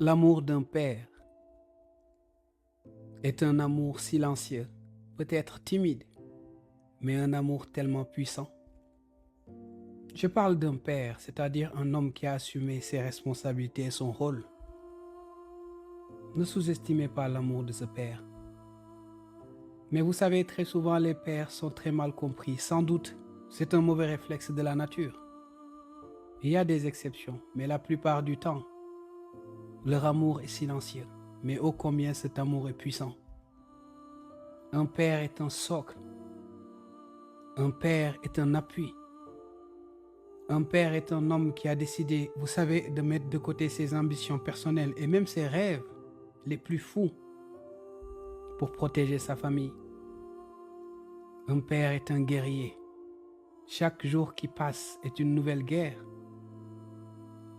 L'amour d'un père est un amour silencieux, peut-être timide, mais un amour tellement puissant. Je parle d'un père, c'est-à-dire un homme qui a assumé ses responsabilités et son rôle. Ne sous-estimez pas l'amour de ce père. Mais vous savez, très souvent les pères sont très mal compris. Sans doute, c'est un mauvais réflexe de la nature. Il y a des exceptions, mais la plupart du temps, leur amour est silencieux. Mais ô combien cet amour est puissant. Un père est un socle. Un père est un appui. Un père est un homme qui a décidé, vous savez, de mettre de côté ses ambitions personnelles et même ses rêves les plus fous pour protéger sa famille. Un père est un guerrier. Chaque jour qui passe est une nouvelle guerre.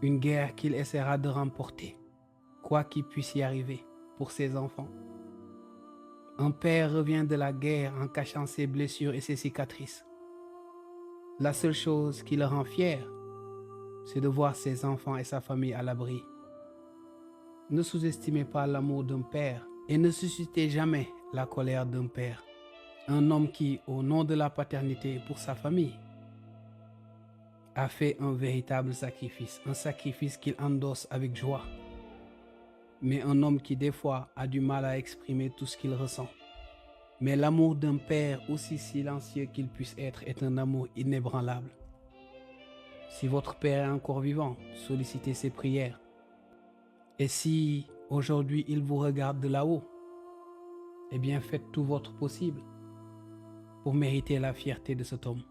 Une guerre qu'il essaiera de remporter, quoi qu'il puisse y arriver pour ses enfants. Un père revient de la guerre en cachant ses blessures et ses cicatrices. La seule chose qui le rend fier, c'est de voir ses enfants et sa famille à l'abri. Ne sous-estimez pas l'amour d'un père et ne suscitez jamais la colère d'un père. Un homme qui, au nom de la paternité pour sa famille, a fait un véritable sacrifice, un sacrifice qu'il endosse avec joie. Mais un homme qui des fois a du mal à exprimer tout ce qu'il ressent. Mais l'amour d'un père, aussi silencieux qu'il puisse être, est un amour inébranlable. Si votre père est encore vivant, sollicitez ses prières. Et si aujourd'hui il vous regarde de là-haut, eh bien faites tout votre possible pour mériter la fierté de cet homme.